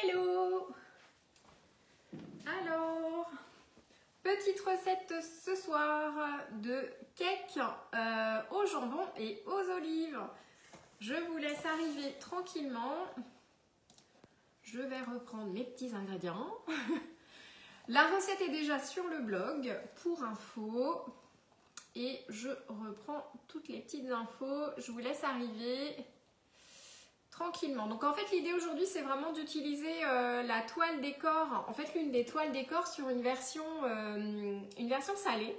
Hello! Alors, petite recette ce soir de cake au jambon et aux olives. Je vous laisse arriver tranquillement. Je vais reprendre mes petits ingrédients. La recette est déjà sur le blog pour info. Et je reprends toutes les petites infos. Je vous laisse arriver tranquillement. Donc en fait l'idée aujourd'hui c'est vraiment d'utiliser la toile décor, en fait l'une des toiles décor sur une version salée.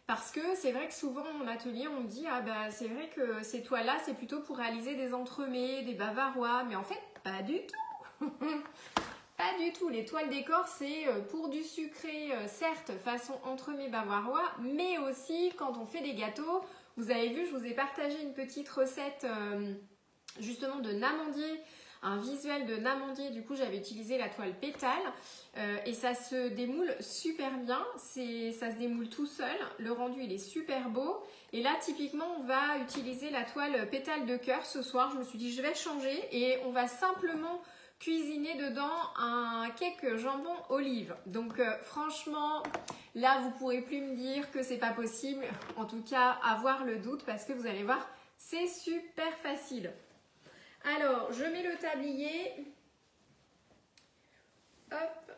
Parce que c'est vrai que souvent en atelier on me dit ah bah c'est vrai que ces toiles là c'est plutôt pour réaliser des entremets, des bavarois, mais en fait pas du tout. Pas du tout, les toiles décor c'est pour du sucré, certes façon entremets bavarois, mais aussi quand on fait des gâteaux. Vous avez vu, je vous ai partagé une petite recette justement de n'amandier, un visuel de n'amandier. Du coup j'avais utilisé la toile pétale et ça se démoule super bien, ça se démoule tout seul, le rendu il est super beau. Et là typiquement on va utiliser la toile pétale de cœur ce soir. Je me suis dit je vais changer et on va simplement cuisiner dedans un cake jambon olive. Donc franchement là vous pourrez plus me dire que c'est pas possible, en tout cas avoir le doute, parce que vous allez voir c'est super facile. Alors, je mets le tablier, hop,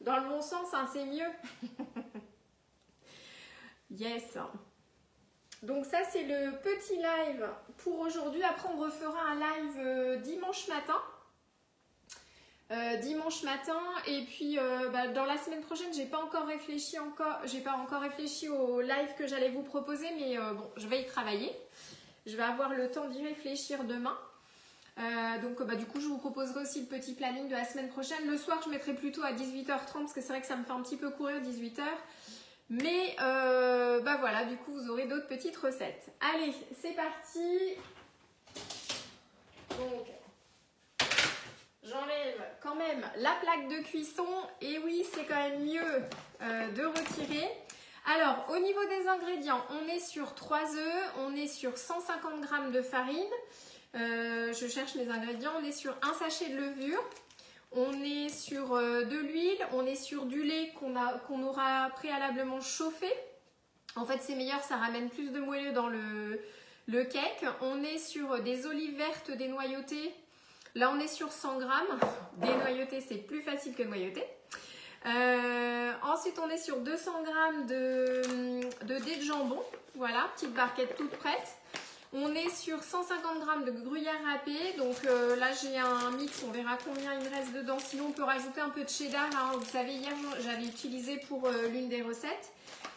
dans le bon sens, hein, c'est mieux. Yes. Donc ça, c'est le petit live pour aujourd'hui. Après, on refera un live dimanche matin. Et puis dans la semaine prochaine, j'ai pas encore réfléchi au live que j'allais vous proposer, mais bon, je vais y travailler. Je vais avoir le temps d'y réfléchir demain. Donc du coup je vous proposerai aussi le petit planning de la semaine prochaine. Le soir je mettrai plutôt à 18h30 parce que c'est vrai que ça me fait un petit peu courir 18h. Mais voilà, du coup vous aurez d'autres petites recettes. Allez, c'est parti. Donc j'enlève quand même la plaque de cuisson. Et oui, c'est quand même mieux de retirer. Alors au niveau des ingrédients, on est sur 3 œufs, on est sur 150 g de farine. Je cherche mes ingrédients. On est sur un sachet de levure, on est sur de l'huile, on est sur du lait qu'on aura préalablement chauffé. En fait c'est meilleur, ça ramène plus de moelleux dans le cake. On est sur des olives vertes dénoyautées. Là on est sur 100 g. Dénoyautées c'est plus facile que noyauté. Ensuite on est sur 200 g de dés de jambon. Voilà, petite barquette toute prête. On est sur 150 g de gruyère râpée. Donc là j'ai un mix, on verra combien il me reste dedans. Sinon on peut rajouter un peu de cheddar, hein. Vous savez hier j'avais utilisé pour l'une des recettes.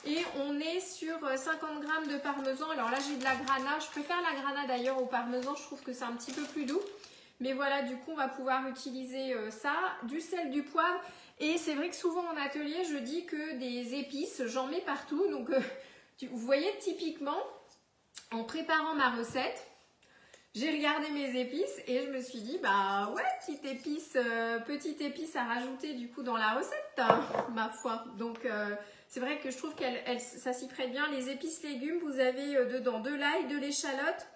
Et on est sur 50 g de parmesan. Alors là j'ai de la grana, je préfère la grana d'ailleurs au parmesan, je trouve que c'est un petit peu plus doux. Mais voilà, du coup on va pouvoir utiliser ça, du sel, du poivre. Et c'est vrai que souvent en atelier je dis que des épices, j'en mets partout. Donc vous voyez typiquement, en préparant ma recette, j'ai regardé mes épices et je me suis dit, bah ouais, petite épice à rajouter du coup dans la recette, hein, ma foi. Donc c'est vrai que je trouve que ça s'y prête bien. Les épices légumes, vous avez dedans de l'ail, de l'échalote,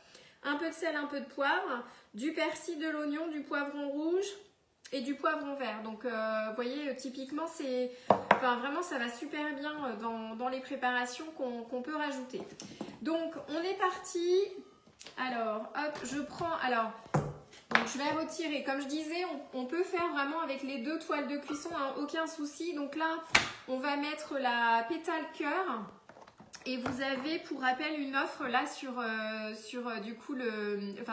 un peu de sel, un peu de poivre, du persil, de l'oignon, du poivron rouge et du poivron vert. Donc vous voyez, typiquement vraiment ça va super bien dans les préparations qu'on peut rajouter. Donc on est parti. Alors hop, je prends, donc je vais retirer, comme je disais on peut faire vraiment avec les deux toiles de cuisson, hein, aucun souci. Donc là on va mettre la pétale cœur. Et vous avez pour rappel une offre là sur du coup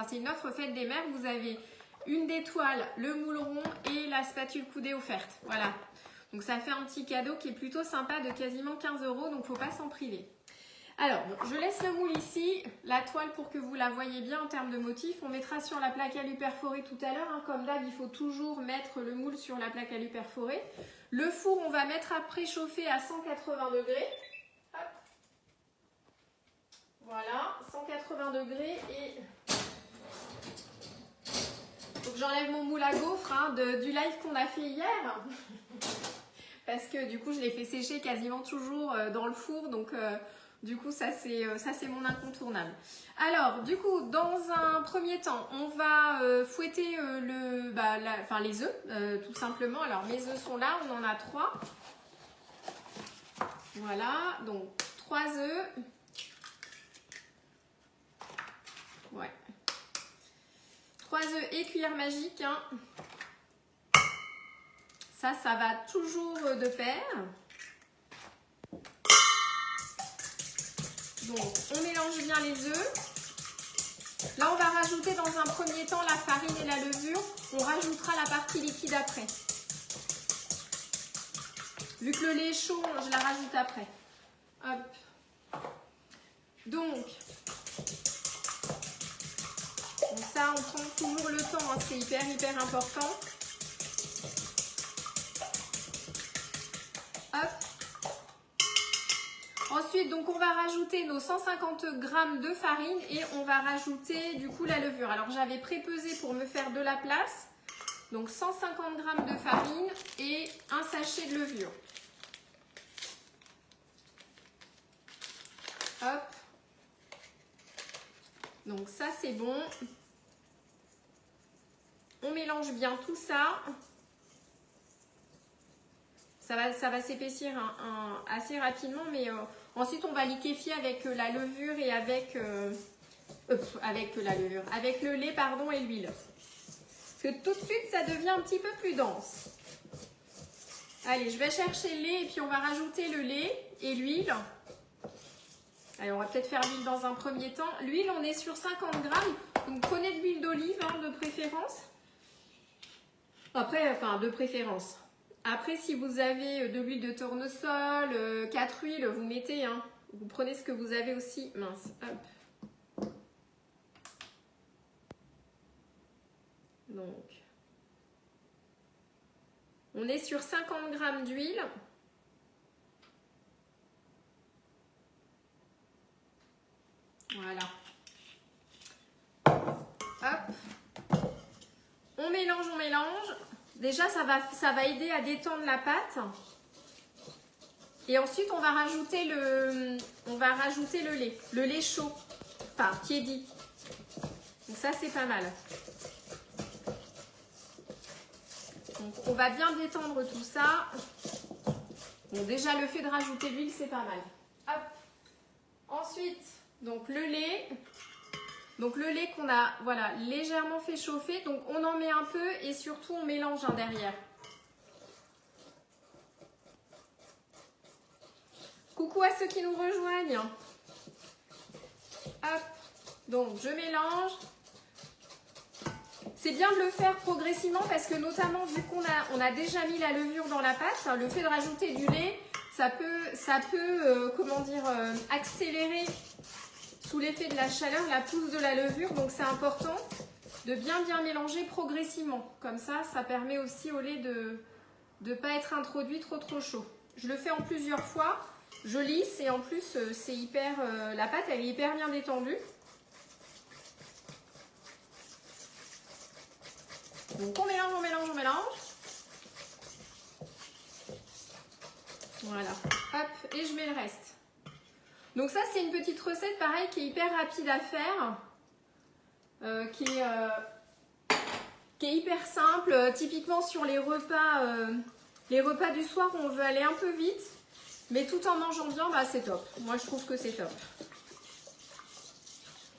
c'est une offre fête des mères. Vous avez une des toiles, le moule rond et la spatule coudée offerte. Voilà. Donc ça fait un petit cadeau qui est plutôt sympa de quasiment 15 €, donc il ne faut pas s'en priver. Alors, je laisse le moule ici, la toile pour que vous la voyez bien en termes de motif. On mettra sur la plaque alu perforée tout à l'heure. Hein. Comme d'hab, il faut toujours mettre le moule sur la plaque alu perforée. Le four, on va mettre à préchauffer à 180 degrés. Hop. Voilà, 180 degrés et... Donc j'enlève mon moule à gaufres hein, du live qu'on a fait hier. Parce que du coup, je l'ai fait sécher quasiment toujours dans le four. Donc Du coup, ça c'est mon incontournable. Alors, du coup, dans un premier temps, on va fouetter les œufs, tout simplement. Alors, mes œufs sont là, on en a 3. Voilà, donc 3 œufs. Ouais. 3 œufs et cuillère magique. Hein. Ça va toujours de pair. Donc, on mélange bien les œufs. Là, on va rajouter dans un premier temps la farine et la levure. On rajoutera la partie liquide après. Vu que le lait est chaud, je la rajoute après. Hop. Donc ça, on prend toujours le temps. Hein, c'est hyper important. Hop. Ensuite, donc on va rajouter nos 150 g de farine et on va rajouter du coup la levure. Alors j'avais prépesé pour me faire de la place. Donc 150 g de farine et un sachet de levure. Hop. Donc ça c'est bon. On mélange bien tout ça. Ça va s'épaissir assez rapidement, mais ensuite on va liquéfier avec la levure et avec le lait pardon, et l'huile. Parce que tout de suite ça devient un petit peu plus dense. Allez, je vais chercher le lait et puis on va rajouter le lait et l'huile. Allez, on va peut-être faire l'huile dans un premier temps. L'huile, on est sur 50 g, donc prenez de l'huile d'olive hein, de préférence. Après, enfin de préférence. Après, si vous avez de l'huile de tournesol, 4 huiles, vous mettez, hein. Vous prenez ce que vous avez aussi. Mince, hop. Donc, on est sur 50 g d'huile. Voilà. Hop. On mélange, on mélange. Déjà, ça va aider à détendre la pâte. Et ensuite, on va rajouter le lait. Le lait chaud, enfin tiédi. Donc ça, c'est pas mal. Donc, on va bien détendre tout ça. Bon, déjà, le fait de rajouter l'huile, c'est pas mal. Hop. Ensuite, donc le lait. Donc le lait qu'on a voilà, légèrement fait chauffer, donc on en met un peu et surtout on mélange hein, derrière. Coucou à ceux qui nous rejoignent. Hop, donc je mélange. C'est bien de le faire progressivement parce que notamment vu qu'on a déjà mis la levure dans la pâte, le fait de rajouter du lait, ça peut accélérer sous l'effet de la chaleur la pousse de la levure, donc c'est important de bien mélanger progressivement. Comme ça, ça permet aussi au lait de ne pas être introduit trop chaud. Je le fais en plusieurs fois, je lisse et en plus c'est la pâte elle est hyper bien détendue. Donc on mélange, on mélange, on mélange. Voilà, hop, et je mets le reste. Donc ça, c'est une petite recette, pareil, qui est hyper rapide à faire, qui est hyper simple. Typiquement sur les repas du soir où on veut aller un peu vite, mais tout en mangeant bien, bah, c'est top. Moi, je trouve que c'est top.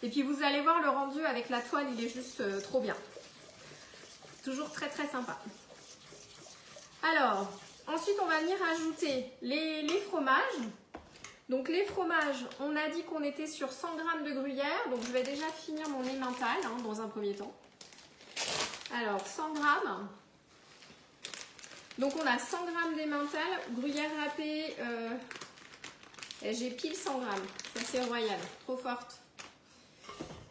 Et puis, vous allez voir, le rendu avec la toile, il est juste trop bien. Toujours très sympa. Alors, ensuite, on va venir ajouter les fromages. Donc les fromages, on a dit qu'on était sur 100 g de gruyère, donc je vais déjà finir mon emmental hein, dans un premier temps. Alors 100 g, donc on a 100 g d'emmental, gruyère râpée, j'ai pile 100 g, ça c'est royal, trop forte.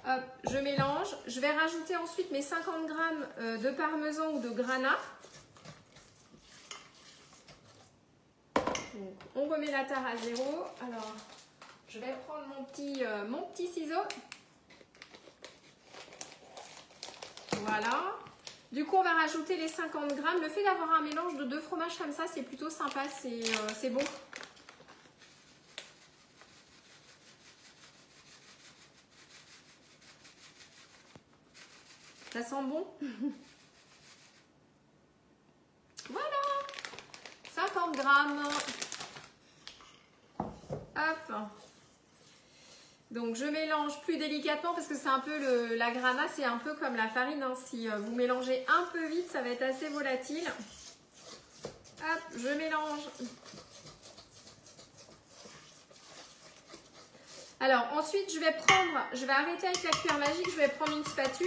Hop, je mélange, je vais rajouter ensuite mes 50 g de parmesan ou de granat. Donc, on remet la tare à 0. Alors, je vais prendre mon petit ciseau. Voilà. Du coup, on va rajouter les 50 g. Le fait d'avoir un mélange de 2 fromages comme ça, c'est plutôt sympa, c'est bon. Ça sent bon. Voilà, 50 grammes. Hop. Donc je mélange plus délicatement parce que c'est un peu la grana, c'est un peu comme la farine. Hein. Si vous mélangez un peu vite, ça va être assez volatile. Hop, je mélange. Alors ensuite, je vais arrêter avec la cuillère magique, je vais prendre une spatule.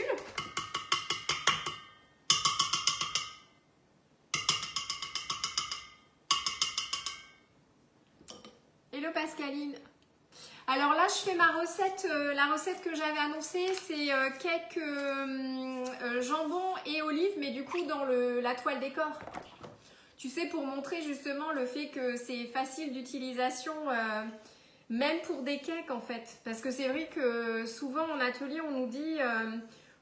Hello Pascaline. Alors là, je fais ma recette, la recette que j'avais annoncée, c'est cake jambon et olive, mais du coup dans la toile décor. Tu sais, pour montrer justement le fait que c'est facile d'utilisation, même pour des cakes en fait. Parce que c'est vrai que souvent en atelier, on nous dit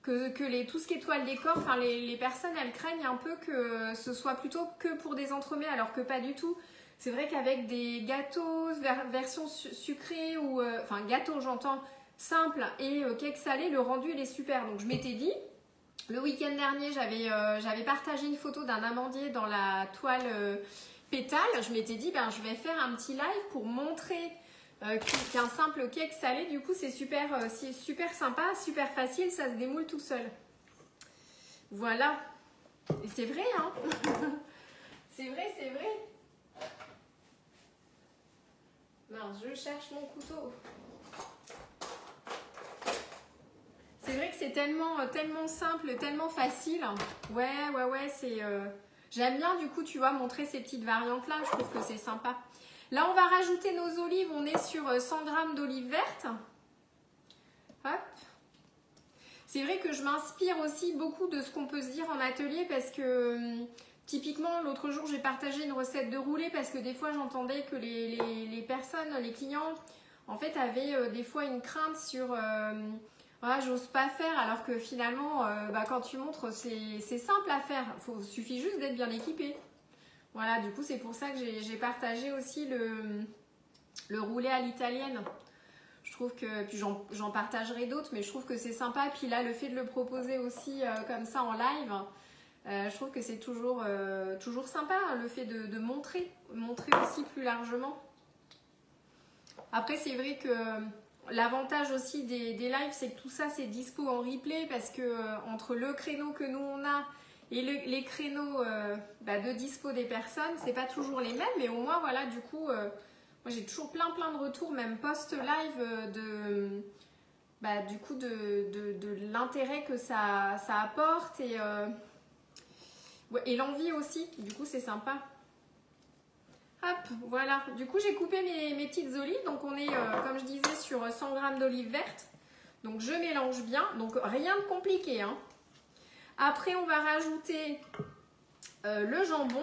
tout ce qui est toile décor, enfin les personnes, elles craignent un peu que ce soit plutôt que pour des entremets, alors que pas du tout. C'est vrai qu'avec des gâteaux version sucrée ou enfin gâteau j'entends simple et cake salé, le rendu il est super. Donc je m'étais dit, le week-end dernier j'avais partagé une photo d'un amandier dans la toile pétale. Je m'étais dit ben je vais faire un petit live pour montrer qu'un simple cake salé, du coup c'est super sympa, super facile, ça se démoule tout seul. Voilà. Et c'est vrai hein. C'est vrai, c'est vrai. Mince, je cherche mon couteau. C'est vrai que c'est tellement simple, tellement facile. Ouais, c'est... J'aime bien du coup, tu vois, montrer ces petites variantes-là. Je trouve que c'est sympa. Là, on va rajouter nos olives. On est sur 100 g d'olives vertes. Hop. C'est vrai que je m'inspire aussi beaucoup de ce qu'on peut se dire en atelier parce que... Typiquement, l'autre jour, j'ai partagé une recette de roulé parce que des fois, j'entendais que les personnes, les clients, en fait, avaient des fois une crainte sur ah, j'ose pas faire, alors que finalement, quand tu montres, c'est simple à faire. Il suffit juste d'être bien équipé. Voilà, du coup, c'est pour ça que j'ai partagé aussi le roulé à l'italienne. Je trouve que, puis j'en partagerai d'autres, mais je trouve que c'est sympa. Puis là, le fait de le proposer aussi comme ça en live, je trouve que c'est toujours sympa, hein, le fait de montrer aussi plus largement. Après, c'est vrai que l'avantage aussi des lives, c'est que tout ça, c'est dispo en replay parce que entre le créneau que nous on a et les créneaux de dispo des personnes, c'est pas toujours les mêmes, mais au moins, voilà, du coup, moi j'ai toujours plein de retours, même post-live, du coup, de l'intérêt que ça apporte et l'envie aussi, du coup c'est sympa. Hop, voilà, du coup j'ai coupé mes petites olives, donc on est comme je disais sur 100 g d'olives vertes, donc je mélange bien, donc rien de compliqué hein. Après on va rajouter le jambon,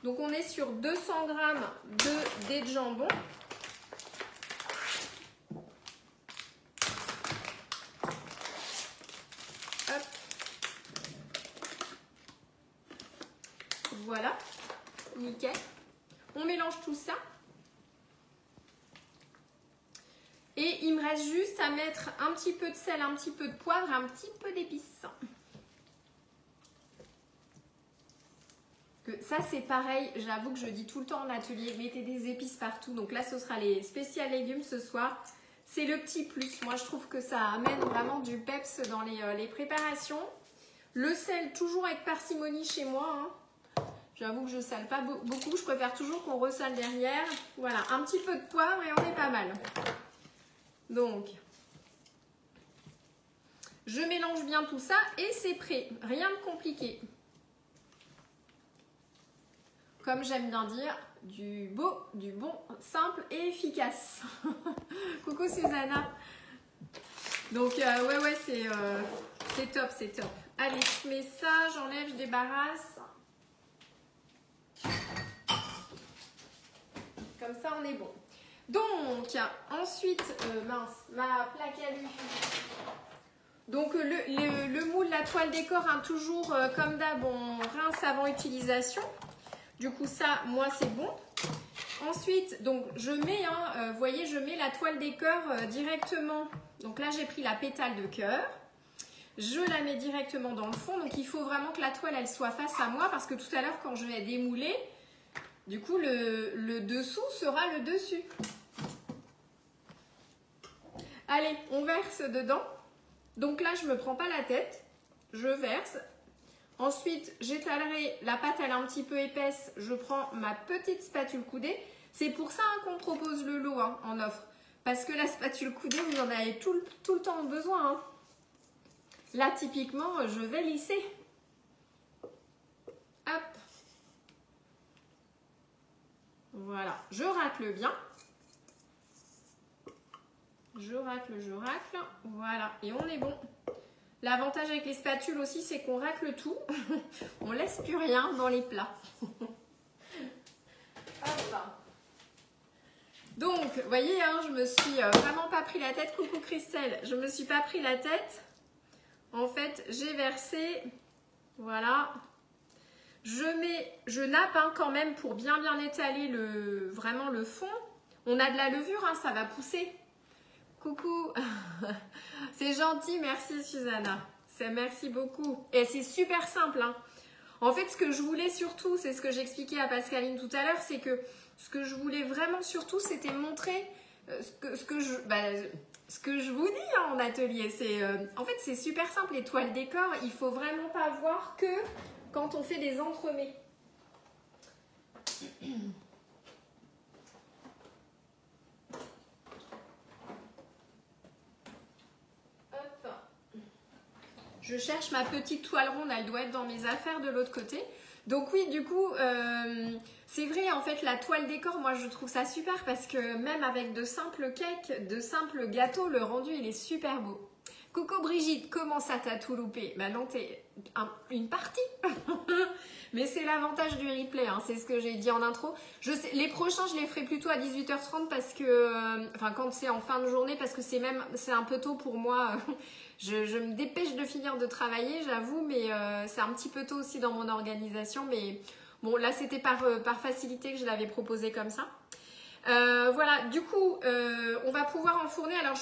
donc on est sur 200 g de dés de jambon. Voilà, nickel. On mélange tout ça. Et il me reste juste à mettre un petit peu de sel, un petit peu de poivre, un petit peu d'épices. Ça c'est pareil, j'avoue que je dis tout le temps en atelier, mettez des épices partout. Donc là ce sera les spécial légumes ce soir. C'est le petit plus. Moi je trouve que ça amène vraiment du peps dans les préparations. Le sel toujours avec parcimonie chez moi. Hein. J'avoue que je ne sale pas beaucoup, je préfère toujours qu'on ressale derrière. Voilà, un petit peu de poivre et on est pas mal. Donc, je mélange bien tout ça et c'est prêt. Rien de compliqué. Comme j'aime bien dire, du bon, simple et efficace. Coucou Susanna. Donc, ouais, c'est top, c'est top. Allez, je mets ça, j'enlève, je débarrasse. Comme ça, on est bon. Donc, ensuite, ma plaque alu. Donc, le moule, la toile décor, hein, toujours comme d'hab, on rince avant utilisation. Du coup, ça, moi, c'est bon. Ensuite, donc, je mets, vous voyez, je mets la toile décor directement. Donc là, j'ai pris la pétale de cœur. je la mets directement dans le fond. Donc il faut vraiment que la toile elle soit face à moi parce que tout à l'heure quand je vais démouler, du coup le dessous sera le dessus. Allez, on verse dedans. Donc là je me prends pas la tête, je verse. Ensuite j'étalerai, la pâte elle est un petit peu épaisse, je prends ma petite spatule coudée. C'est pour ça hein, qu'on propose le lot hein, en offre. Parce que la spatule coudée, vous en avez tout le temps besoin. Hein. Là, typiquement, je vais lisser. Hop. Voilà. Je racle bien. Je racle. Voilà. Et on est bon. L'avantage avec les spatules aussi, c'est qu'on racle tout. On laisse plus rien dans les plats. Hop. Donc, vous voyez, hein, je me suis vraiment pas pris la tête. Coucou Christelle, je me suis pas pris la tête. En fait, j'ai versé, voilà. Je nappe hein, quand même pour bien étaler vraiment le fond. On a de la levure, hein, ça va pousser. Coucou, c'est gentil, merci Susanna. Merci beaucoup. Et c'est super simple. Hein. En fait, ce que je voulais surtout, c'est ce que j'expliquais à Pascaline tout à l'heure, c'est que ce que je voulais vraiment surtout, c'était montrer ce que je vous dis hein, en atelier. En fait, c'est super simple, les toiles décor, il faut vraiment pas voir que quand on fait des entremets. Hop. Je cherche ma petite toile ronde, elle doit être dans mes affaires de l'autre côté. Donc oui, du coup, c'est vrai, en fait, la toile décor, moi, je trouve ça super parce que même avec de simples cakes, de simples gâteaux, le rendu, il est super beau. Coucou Brigitte, comment ça t'as tout loupé? Maintenant, t'es une partie. Mais c'est l'avantage du replay, hein, c'est ce que j'ai dit en intro. Je sais, les prochains, je les ferai plutôt à 18h30 parce que, enfin, quand c'est en fin de journée, parce que c'est un peu tôt pour moi. Je me dépêche de finir de travailler, j'avoue, mais c'est un petit peu tôt aussi dans mon organisation. Mais bon, là, c'était par facilité que je l'avais proposé comme ça. Voilà, du coup, on va pouvoir enfourner. Alors,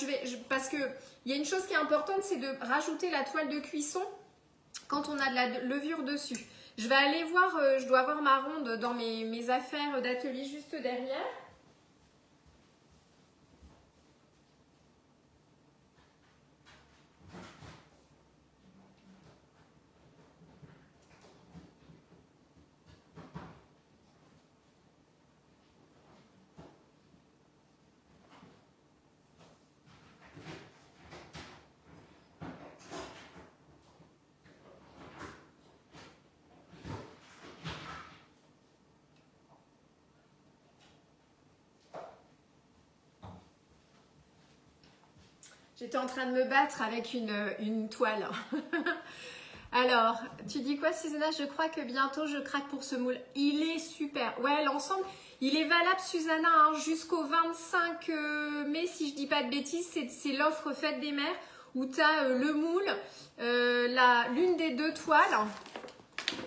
parce que il y a une chose qui est importante, c'est de rajouter la toile de cuisson quand on a de la levure dessus. Je vais aller voir, je dois avoir ma ronde dans mes affaires d'atelier juste derrière. J'étais en train de me battre avec une toile. Alors, tu dis quoi Susanna? Je crois que bientôt je craque pour ce moule. Il est super. Ouais, l'ensemble, il est valable Susanna hein, jusqu'au 25 mai, si je dis pas de bêtises. C'est l'offre Fête des Mères où tu as le moule, l'une des deux toiles.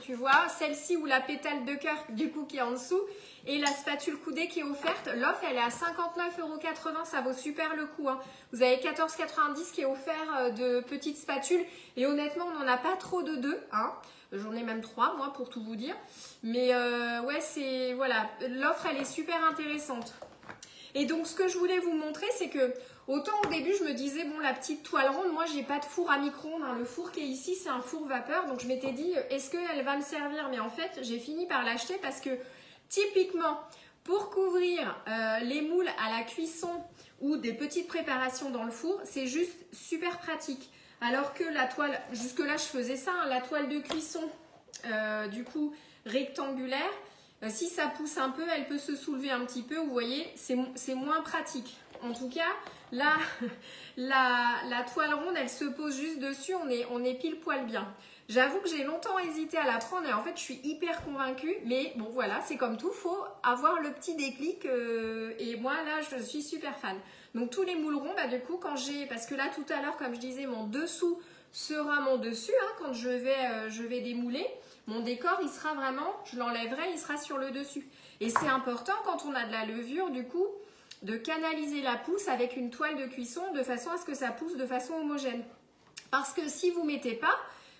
Tu vois, celle-ci ou la pétale de cœur du coup qui est en dessous et la spatule coudée qui est offerte. L'offre elle est à 59,80 €, ça vaut super le coup. Hein. Vous avez 14,90 € qui est offert de petites spatules et honnêtement on n'en a pas trop de deux. Hein. J'en ai même 3 moi pour tout vous dire. Mais ouais voilà, l'offre elle est super intéressante. Et donc ce que je voulais vous montrer c'est que autant au début je me disais bon la petite toile ronde, moi j'ai pas de four à micro-ondes, hein. Le four qui est ici c'est un four vapeur donc je m'étais dit est-ce qu'elle va me servir, mais en fait j'ai fini par l'acheter parce que typiquement pour couvrir les moules à la cuisson ou des petites préparations dans le four c'est juste super pratique. Alors que la toile, jusque là je faisais ça, hein, la toile de cuisson du coup rectangulaire, si ça pousse un peu, elle peut se soulever un petit peu, vous voyez, c'est moins pratique. En tout cas, là, la toile ronde, elle se pose juste dessus, on est pile poil bien. J'avoue que j'ai longtemps hésité à la prendre et en fait, je suis hyper convaincue. Mais bon, voilà, c'est comme tout, faut avoir le petit déclic et moi, là, je suis super fan. Donc, tous les moules ronds, bah, du coup, parce que là, tout à l'heure, comme je disais, mon dessous sera mon dessus, hein, quand je vais démouler. Mon décor, il sera vraiment, je l'enlèverai, il sera sur le dessus. Et c'est important quand on a de la levure, du coup, de canaliser la pousse avec une toile de cuisson de façon à ce que ça pousse de façon homogène. Parce que si vous ne mettez pas,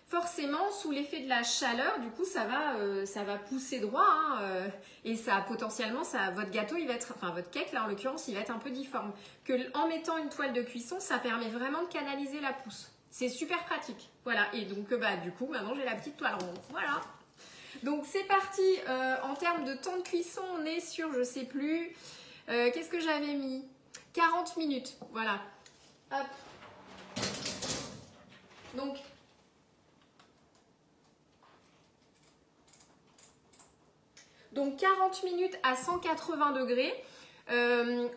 forcément, sous l'effet de la chaleur, du coup, ça va pousser droit. Hein, et ça, potentiellement, votre gâteau, il va être, enfin votre cake, là, en l'occurrence, il va être un peu difforme. En mettant une toile de cuisson, ça permet vraiment de canaliser la pousse. C'est super pratique. Voilà. Et donc, du coup, maintenant, j'ai la petite toile ronde. Voilà. Donc, c'est parti. En termes de temps de cuisson, on est sur, je sais plus, qu'est-ce que j'avais mis? 40 minutes. Voilà. Hop. Donc 40 minutes à 180 degrés.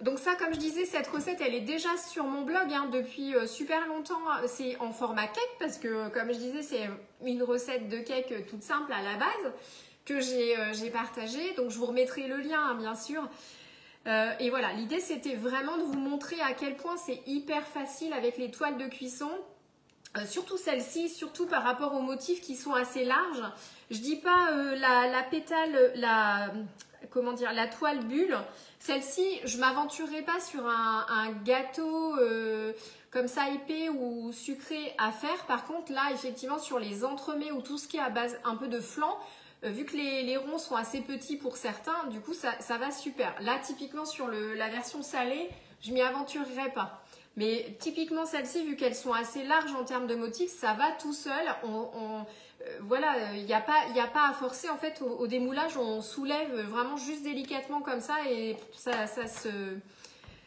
Donc ça, comme je disais, cette recette, elle est déjà sur mon blog hein, depuis super longtemps. C'est en format cake parce que, comme je disais, c'est une recette de cake toute simple à la base que j'ai partagée. Donc je vous remettrai le lien, hein, bien sûr. Et voilà, l'idée, c'était vraiment de vous montrer à quel point c'est hyper facile avec les toiles de cuisson. Surtout celle-ci, surtout par rapport aux motifs qui sont assez larges. Je dis pas la pétale, la toile bulle. Celle-ci, je m'aventurerai pas sur un gâteau comme ça épais ou sucré à faire. Par contre, là, effectivement, sur les entremets ou tout ce qui est à base un peu de flan, vu que les ronds sont assez petits pour certains, du coup, ça va super. Là, typiquement, sur la version salée, je m'y aventurerai pas. Mais typiquement celles-ci, vu qu'elles sont assez larges en termes de motifs, ça va tout seul. Voilà, il n'y a pas à forcer en fait au démoulage. On soulève vraiment juste délicatement comme ça et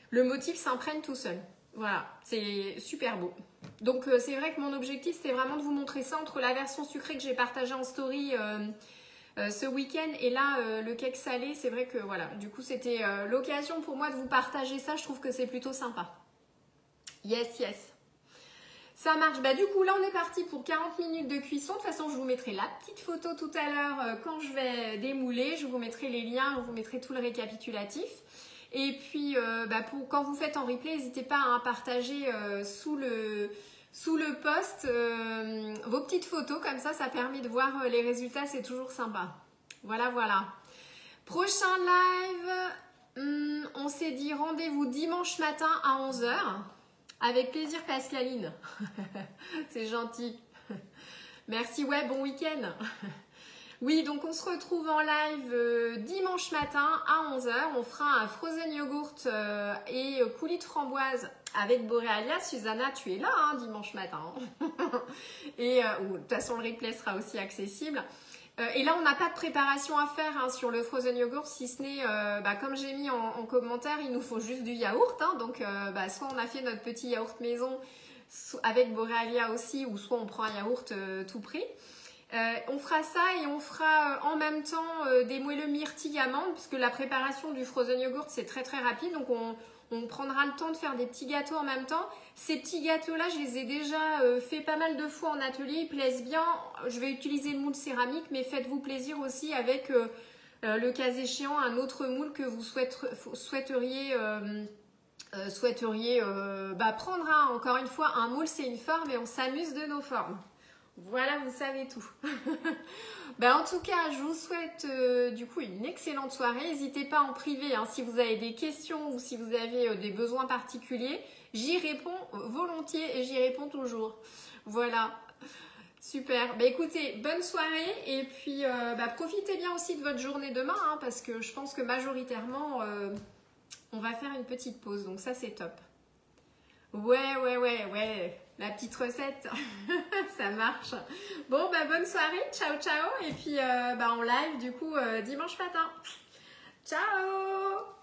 le motif s'imprègne tout seul. Voilà, c'est super beau. Donc c'est vrai que mon objectif, c'était vraiment de vous montrer ça entre la version sucrée que j'ai partagée en story ce week-end et là le cake salé. C'est vrai que voilà, du coup c'était l'occasion pour moi de vous partager ça. Je trouve que c'est plutôt sympa. Yes, yes. Ça marche. Bah, du coup, là, on est parti pour 40 minutes de cuisson. De toute façon, je vous mettrai la petite photo tout à l'heure quand je vais démouler. Je vous mettrai les liens, je vous mettrai tout le récapitulatif. Et puis, quand vous faites en replay, n'hésitez pas à partager sous le post vos petites photos. Comme ça permet de voir les résultats. C'est toujours sympa. Voilà, voilà. Prochain live, on s'est dit rendez-vous dimanche matin à 11 h. Avec plaisir, Pascaline. C'est gentil. Merci, ouais, bon week-end. Oui, donc on se retrouve en live dimanche matin à 11 h. On fera un frozen yogurt et coulis de framboise avec Borealia. Susanna, tu es là hein, dimanche matin. Et de toute façon, le replay sera aussi accessible. Et là, on n'a pas de préparation à faire hein, sur le frozen yogurt, si ce n'est, comme j'ai mis en commentaire, il nous faut juste du yaourt. Hein, donc, soit on a fait notre petit yaourt maison avec Borealia aussi, ou soit on prend un yaourt tout pris. On fera ça et on fera en même temps des moelleux myrtilles amandes, puisque la préparation du frozen yogurt, c'est très très rapide. Donc, on prendra le temps de faire des petits gâteaux en même temps. Ces petits gâteaux-là, je les ai déjà fait pas mal de fois en atelier. Ils plaisent bien. Je vais utiliser le moule céramique, mais faites-vous plaisir aussi avec, le cas échéant, un autre moule que vous souhaiteriez prendre. Hein. Encore une fois, un moule, c'est une forme et on s'amuse de nos formes. Voilà, vous savez tout. En tout cas, je vous souhaite du coup une excellente soirée. N'hésitez pas en privé hein, si vous avez des questions ou si vous avez des besoins particuliers. J'y réponds volontiers et j'y réponds toujours. Voilà, super. Écoutez, bonne soirée et puis profitez bien aussi de votre journée demain hein, parce que je pense que majoritairement, on va faire une petite pause. Donc ça, c'est top. Ouais. La petite recette, ça marche. Bon, bonne soirée, ciao, ciao. Et puis, en live, du coup, dimanche matin. Ciao!